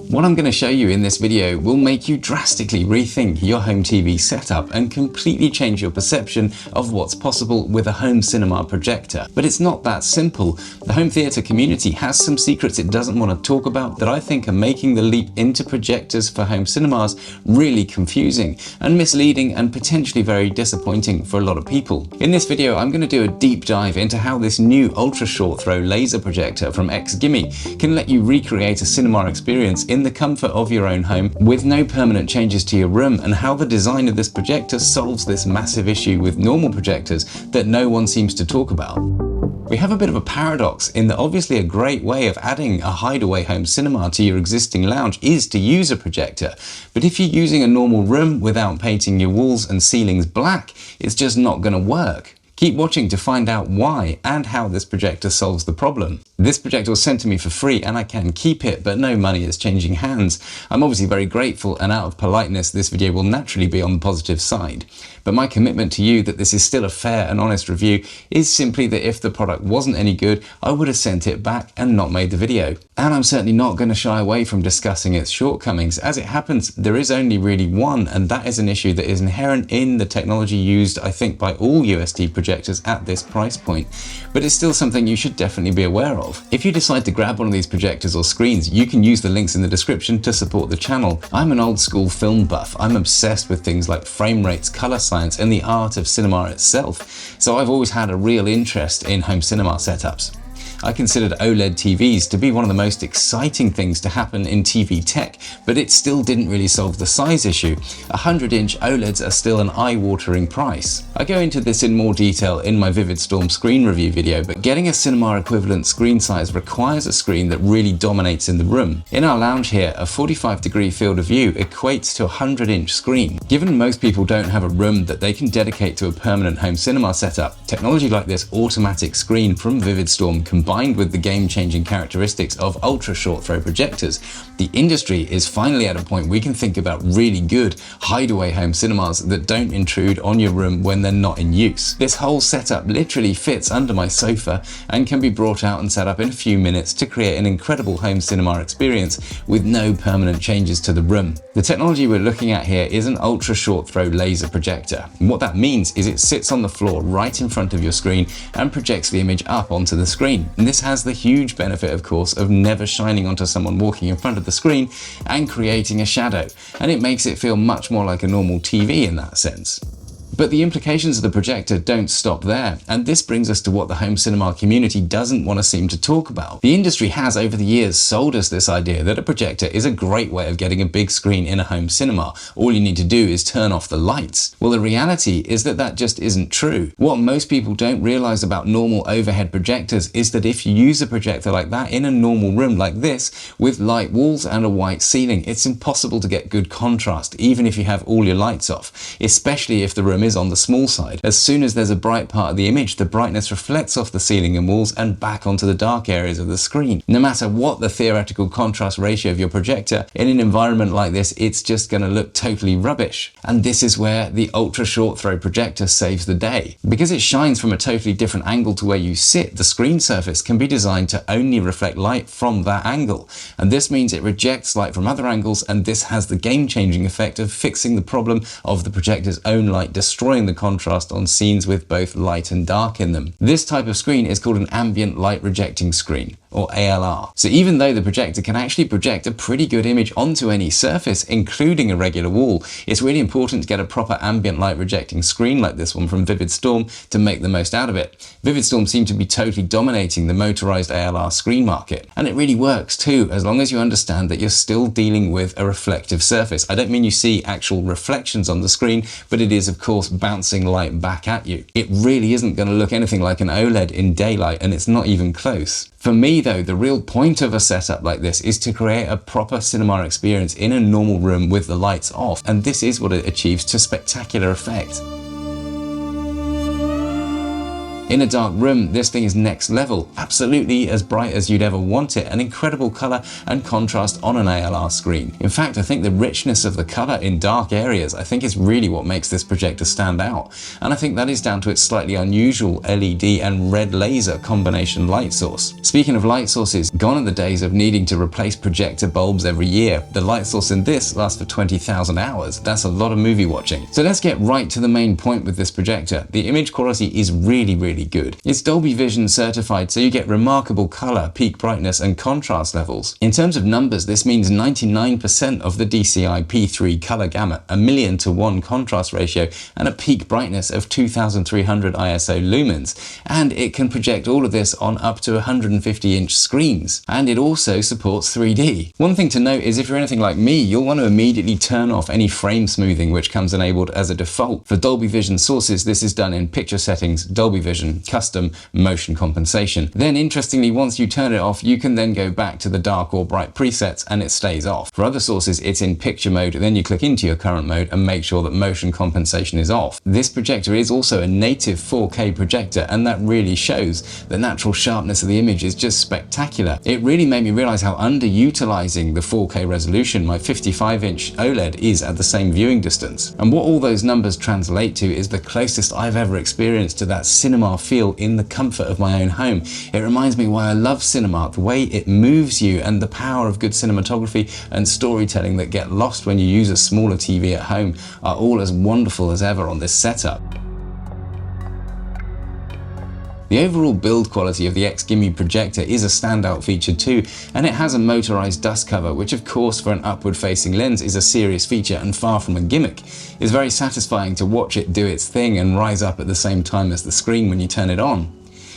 What I'm going to show you in this video will make you drastically rethink your home TV setup and completely change your perception of what's possible with a home cinema projector. But it's not that simple. The home theatre community has some secrets it doesn't want to talk about that I think are making the leap into projectors for home cinemas really confusing and misleading and potentially very disappointing for a lot of people. In this video, I'm going to do a deep dive into how this new ultra short throw laser projector from XGIMI can let you recreate a cinema experience in the comfort of your own home with no permanent changes to your room, and how the design of this projector solves this massive issue with normal projectors that no one seems to talk about. We have a bit of a paradox in that obviously a great way of adding a hideaway home cinema to your existing lounge is to use a projector, but if you're using a normal room without painting your walls and ceilings black, it's just not going to work. Keep watching to find out why and how this projector solves the problem. This projector was sent to me for free and I can keep it, but no money is changing hands. I'm obviously very grateful, and out of politeness this video will naturally be on the positive side. But my commitment to you that this is still a fair and honest review is simply that if the product wasn't any good, I would have sent it back and not made the video. And I'm certainly not going to shy away from discussing its shortcomings. As it happens, there is only really one, and that is an issue that is inherent in the technology used, I think, by all USD projectors at this price point. But it's still something you should definitely be aware of. If you decide to grab one of these projectors or screens, you can use the links in the description to support the channel. I'm an old school film buff. I'm obsessed with things like frame rates, color science, and the art of cinema itself. So I've always had a real interest in home cinema setups. I considered OLED TVs to be one of the most exciting things to happen in TV tech, but it still didn't really solve the size issue. 100-inch OLEDs are still an eye-watering price. I go into this in more detail in my Vividstorm screen review video, but getting a cinema equivalent screen size requires a screen that really dominates in the room. In our lounge here, a 45-degree field of view equates to a 100-inch screen. Given most people don't have a room that they can dedicate to a permanent home cinema setup, technology like this automatic screen from Vividstorm combined with the game-changing characteristics of ultra-short throw projectors, the industry is finally at a point we can think about really good hideaway home cinemas that don't intrude on your room when they're not in use. This whole setup literally fits under my sofa and can be brought out and set up in a few minutes to create an incredible home cinema experience with no permanent changes to the room. The technology we're looking at here is an ultra-short throw laser projector, and what that means is it sits on the floor right in front of your screen and projects the image up onto the screen. And this has the huge benefit, of course, of never shining onto someone walking in front of the screen and creating a shadow, and it makes it feel much more like a normal TV in that sense. But the implications of the projector don't stop there, and this brings us to what the home cinema community doesn't want to seem to talk about. The industry has over the years sold us this idea that a projector is a great way of getting a big screen in a home cinema. All you need to do is turn off the lights. Well, the reality is that that just isn't true. What most people don't realize about normal overhead projectors is that if you use a projector like that in a normal room like this, with light walls and a white ceiling, it's impossible to get good contrast, even if you have all your lights off, especially if the room is on the small side. As soon as there's a bright part of the image, the brightness reflects off the ceiling and walls and back onto the dark areas of the screen. No matter what the theoretical contrast ratio of your projector, in an environment like this, it's just going to look totally rubbish. And this is where the ultra short throw projector saves the day. Because it shines from a totally different angle to where you sit, the screen surface can be designed to only reflect light from that angle. And this means it rejects light from other angles, and this has the game-changing effect of fixing the problem of the projector's own light destroying the contrast on scenes with both light and dark in them. This type of screen is called an ambient light rejecting screen, or ALR. So even though the projector can actually project a pretty good image onto any surface, including a regular wall, it's really important to get a proper ambient light rejecting screen like this one from Vividstorm to make the most out of it. Vividstorm seem to be totally dominating the motorized ALR screen market, and it really works too, as long as you understand that you're still dealing with a reflective surface. I don't mean you see actual reflections on the screen, but it is of course bouncing light back at you. It really isn't going to look anything like an OLED in daylight, and it's not even close. For me though, the real point of a setup like this is to create a proper cinema experience in a normal room with the lights off, and this is what it achieves to spectacular effect. In a dark room, this thing is next level, absolutely as bright as you'd ever want it, an incredible color and contrast on an ALR screen. In fact, I think the richness of the color in dark areas, I think is really what makes this projector stand out. And I think that is down to its slightly unusual LED and red laser combination light source. Speaking of light sources, gone are the days of needing to replace projector bulbs every year. The light source in this lasts for 20,000 hours. That's a lot of movie watching. So let's get right to the main point with this projector. The image quality is really good. It's Dolby Vision certified, so you get remarkable color, peak brightness and contrast levels. In terms of numbers, this means 99% of the DCI P3 color gamut, 1,000,000:1 contrast ratio and a peak brightness of 2300 ISO lumens. And it can project all of this on up to 150-inch screens. And it also supports 3D. One thing to note is if you're anything like me, you'll want to immediately turn off any frame smoothing which comes enabled as a default. For Dolby Vision sources, this is done in picture settings, Dolby Vision, custom, motion compensation. Then interestingly, once you turn it off, you can then go back to the dark or bright presets and it stays off. For other sources, it's in picture mode, then you click into your current mode and make sure that motion compensation is off. This projector is also a native 4K projector, and that really shows. The natural sharpness of the image is just spectacular. It really made me realize how underutilizing the 4K resolution my 55-inch OLED is at the same viewing distance. And what all those numbers translate to is the closest I've ever experienced to that cinema feel in the comfort of my own home. It reminds me why I love cinema, the way it moves you and the power of good cinematography and storytelling that get lost when you use a smaller TV at home are all as wonderful as ever on this setup. The overall build quality of the XGIMI projector is a standout feature too, and it has a motorized dust cover, which of course for an upward facing lens is a serious feature and far from a gimmick. It's very satisfying to watch it do its thing and rise up at the same time as the screen when you turn it on.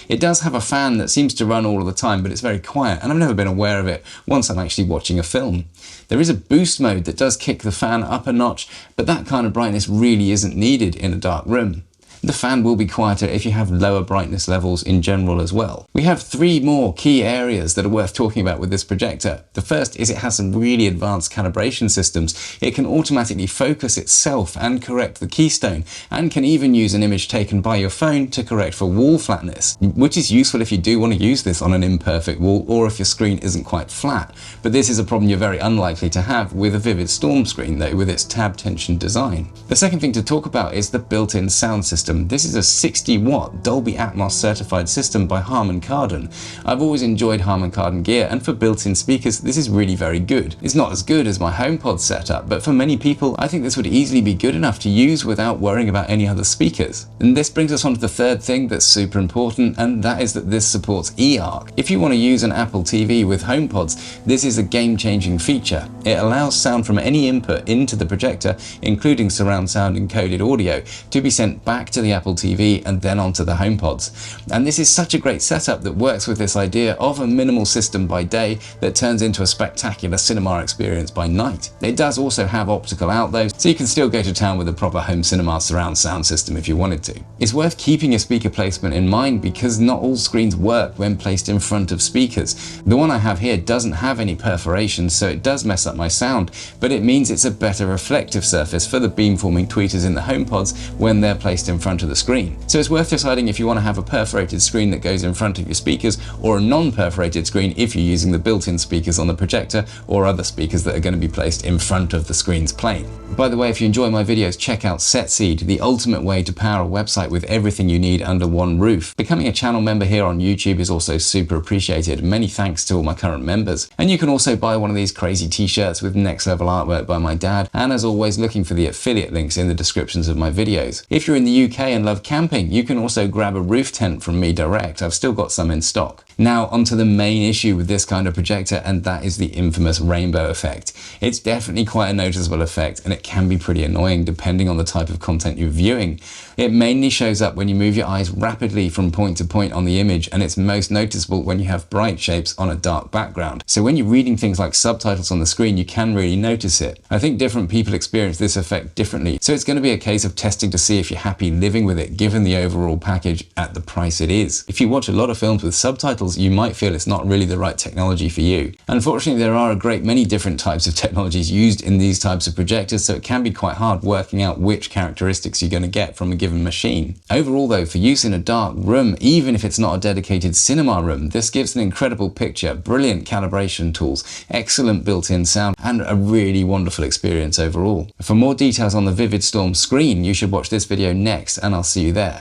It does have a fan that seems to run all of the time, but it's very quiet, and I've never been aware of it once I'm actually watching a film. There is a boost mode that does kick the fan up a notch, but that kind of brightness really isn't needed in a dark room. The fan will be quieter if you have lower brightness levels in general as well. We have three more key areas that are worth talking about with this projector. The first is it has some really advanced calibration systems. It can automatically focus itself and correct the keystone, and can even use an image taken by your phone to correct for wall flatness, which is useful if you do want to use this on an imperfect wall or if your screen isn't quite flat. But this is a problem you're very unlikely to have with a Vividstorm screen though, with its tab tension design. The second thing to talk about is the built-in sound system. This is a 60-watt Dolby Atmos certified system by Harman Kardon. I've always enjoyed Harman Kardon gear, and for built-in speakers this is really very good. It's not as good as my HomePod setup, but for many people I think this would easily be good enough to use without worrying about any other speakers. And this brings us on to the third thing that's super important, and that is that this supports eARC. If you want to use an Apple TV with HomePods, this is a game-changing feature. It allows sound from any input into the projector, including surround sound encoded audio, to be sent back to the Apple TV and then onto the HomePods. And this is such a great setup that works with this idea of a minimal system by day that turns into a spectacular cinema experience by night. It does also have optical out though, so you can still go to town with a proper home cinema surround sound system if you wanted to. It's worth keeping your speaker placement in mind because not all screens work when placed in front of speakers. The one I have here doesn't have any perforations, so it does mess up my sound, but it means it's a better reflective surface for the beamforming tweeters in the HomePods when they're placed in front of the screen. So it's worth deciding if you want to have a perforated screen that goes in front of your speakers, or a non-perforated screen if you're using the built-in speakers on the projector or other speakers that are going to be placed in front of the screen's plane. By the way, if you enjoy my videos, check out SetSeed, the ultimate way to power a website with everything you need under one roof. Becoming a channel member here on YouTube is also super appreciated. Many thanks to all my current members. And you can also buy one of these crazy t-shirts with next level artwork by my dad, and as always looking for the affiliate links in the descriptions of my videos. If you're in the UK and love camping, you can also grab a roof tent from me direct. I've still got some in stock. Now onto the main issue with this kind of projector, and that is the infamous rainbow effect. It's definitely quite a noticeable effect, and it can be pretty annoying depending on the type of content you're viewing. It mainly shows up when you move your eyes rapidly from point to point on the image, and it's most noticeable when you have bright shapes on a dark background. So when you're reading things like subtitles on the screen, you can really notice it. I think different people experience this effect differently, so it's going to be a case of testing to see if you're happy living living with it given the overall package at the price it is. If you watch a lot of films with subtitles, you might feel it's not really the right technology for you. Unfortunately, there are a great many different types of technologies used in these types of projectors, so it can be quite hard working out which characteristics you're going to get from a given machine. Overall though, for use in a dark room, even if it's not a dedicated cinema room, this gives an incredible picture, brilliant calibration tools, excellent built-in sound, and a really wonderful experience overall. For more details on the Vividstorm screen, you should watch this video next, and I'll see you there.